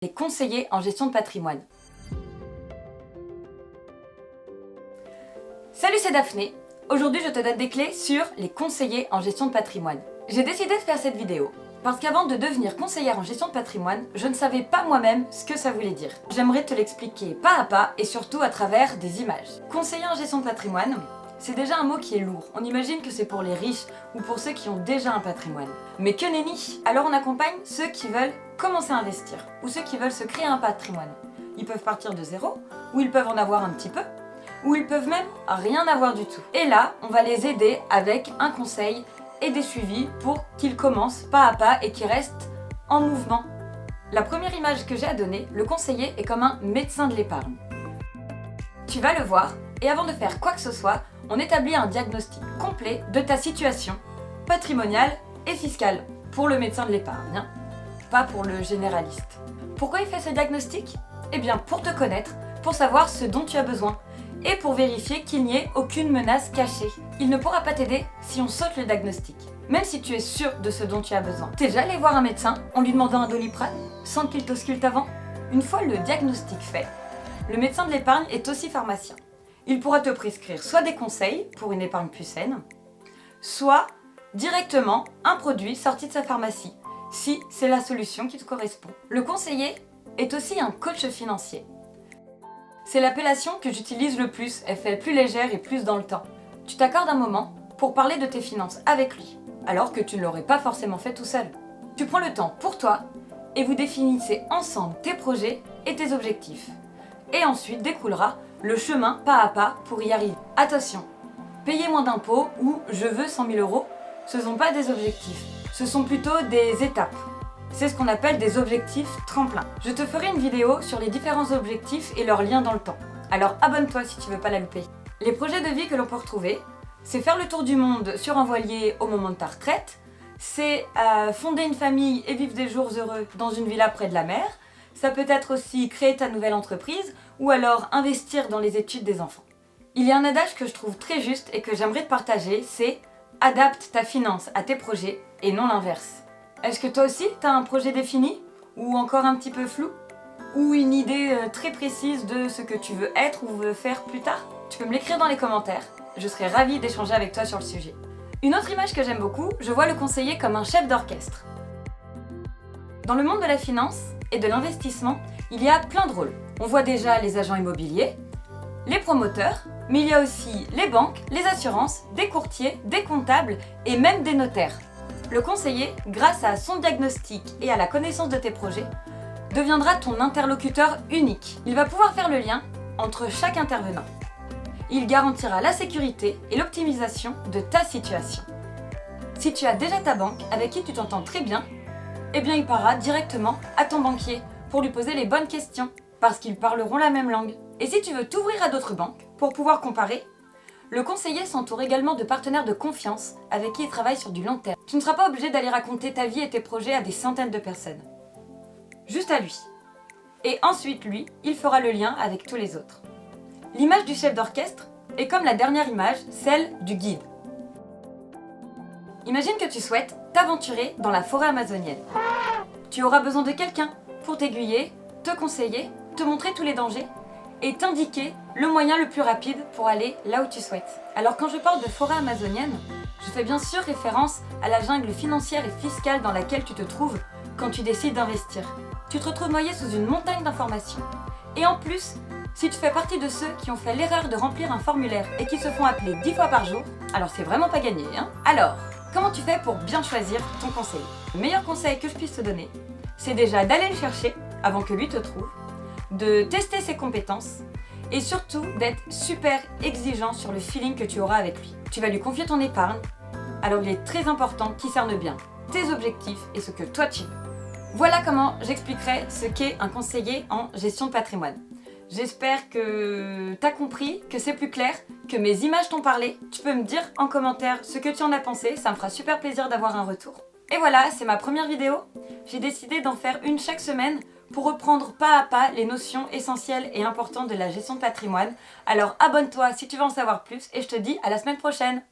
les conseillers en gestion de patrimoine. Salut, c'est Daphné. Aujourd'hui, je te donne des clés sur les conseillers en gestion de patrimoine. J'ai décidé de faire cette vidéo parce qu'avant de devenir conseillère en gestion de patrimoine, je ne savais pas moi-même ce que ça voulait dire. J'aimerais te l'expliquer pas à pas et surtout à travers des images. Conseiller en gestion de patrimoine, c'est déjà un mot qui est lourd. On imagine que c'est pour les riches ou pour ceux qui ont déjà un patrimoine. Mais que nenni! Alors on accompagne ceux qui veulent commencer à investir ou ceux qui veulent se créer un patrimoine. Ils peuvent partir de zéro, ou ils peuvent en avoir un petit peu, ou ils peuvent même rien avoir du tout. Et là, on va les aider avec un conseil et des suivis pour qu'ils commencent pas à pas et qu'ils restent en mouvement. La première image que j'ai à donner, le conseiller est comme un médecin de l'épargne. Tu vas le voir, et avant de faire quoi que ce soit, on établit un diagnostic complet de ta situation patrimoniale et fiscale pour le médecin de l'épargne, hein, pas pour le généraliste. Pourquoi il fait ce diagnostic ? Eh bien pour te connaître, pour savoir ce dont tu as besoin et pour vérifier qu'il n'y ait aucune menace cachée. Il ne pourra pas t'aider si on saute le diagnostic, même si tu es sûr de ce dont tu as besoin. T'es déjà allé voir un médecin en lui demandant un Doliprane sans qu'il t'ausculte avant ? Une fois le diagnostic fait, le médecin de l'épargne est aussi pharmacien. Il pourra te prescrire soit des conseils pour une épargne plus saine, soit directement un produit sorti de sa pharmacie, si c'est la solution qui te correspond. Le conseiller est aussi un coach financier. C'est l'appellation que j'utilise le plus, elle fait plus légère et plus dans le temps. Tu t'accordes un moment pour parler de tes finances avec lui, alors que tu ne l'aurais pas forcément fait tout seul. Tu prends le temps pour toi et vous définissez ensemble tes projets et tes objectifs. Et ensuite découlera le chemin pas à pas pour y arriver. Attention, payer moins d'impôts ou je veux 100 000 euros, ce ne sont pas des objectifs, ce sont plutôt des étapes. C'est ce qu'on appelle des objectifs tremplins. Je te ferai une vidéo sur les différents objectifs et leurs liens dans le temps. Alors abonne-toi si tu veux pas la louper. Les projets de vie que l'on peut retrouver, c'est faire le tour du monde sur un voilier au moment de ta retraite, c'est fonder une famille et vivre des jours heureux dans une villa près de la mer, ça peut être aussi créer ta nouvelle entreprise ou alors investir dans les études des enfants. Il y a un adage que je trouve très juste et que j'aimerais te partager, c'est « Adapte ta finance à tes projets et non l'inverse ». Est-ce que toi aussi, tu as un projet défini ou encore un petit peu flou? Ou une idée très précise de ce que tu veux être ou veux faire plus tard? Tu peux me l'écrire dans les commentaires, je serai ravie d'échanger avec toi sur le sujet. Une autre image que j'aime beaucoup, je vois le conseiller comme un chef d'orchestre. Dans le monde de la finance et de l'investissement, il y a plein de rôles. On voit déjà les agents immobiliers, les promoteurs, mais il y a aussi les banques, les assurances, des courtiers, des comptables et même des notaires. Le conseiller, grâce à son diagnostic et à la connaissance de tes projets, deviendra ton interlocuteur unique. Il va pouvoir faire le lien entre chaque intervenant. Il garantira la sécurité et l'optimisation de ta situation. Si tu as déjà ta banque avec qui tu t'entends très bien, eh bien il parlera directement à ton banquier pour lui poser les bonnes questions, parce qu'ils parleront la même langue. Et si tu veux t'ouvrir à d'autres banques pour pouvoir comparer, le conseiller s'entoure également de partenaires de confiance avec qui il travaille sur du long terme. Tu ne seras pas obligé d'aller raconter ta vie et tes projets à des centaines de personnes. Juste à lui. Et ensuite, lui, il fera le lien avec tous les autres. L'image du chef d'orchestre est comme la dernière image, celle du guide. Imagine que tu souhaites t'aventurer dans la forêt amazonienne. Tu auras besoin de quelqu'un pour t'aiguiller, te conseiller, te montrer tous les dangers et t'indiquer le moyen le plus rapide pour aller là où tu souhaites. Alors quand je parle de forêt amazonienne, je fais bien sûr référence à la jungle financière et fiscale dans laquelle tu te trouves quand tu décides d'investir. Tu te retrouves noyé sous une montagne d'informations. Et en plus, si tu fais partie de ceux qui ont fait l'erreur de remplir un formulaire et qui se font appeler 10 fois par jour, alors c'est vraiment pas gagné, hein ? Alors, comment tu fais pour bien choisir ton conseiller ? Le meilleur conseil que je puisse te donner, c'est déjà d'aller le chercher avant que lui te trouve, de tester ses compétences et surtout d'être super exigeant sur le feeling que tu auras avec lui. Tu vas lui confier ton épargne, alors il est très important qu'il cerne bien tes objectifs et ce que toi tu veux. Voilà comment j'expliquerai ce qu'est un conseiller en gestion de patrimoine. J'espère que t'as compris, que c'est plus clair, que mes images t'ont parlé. Tu peux me dire en commentaire ce que tu en as pensé, ça me fera super plaisir d'avoir un retour. Et voilà, c'est ma première vidéo. J'ai décidé d'en faire une chaque semaine pour reprendre pas à pas les notions essentielles et importantes de la gestion de patrimoine. Alors abonne-toi si tu veux en savoir plus et je te dis à la semaine prochaine.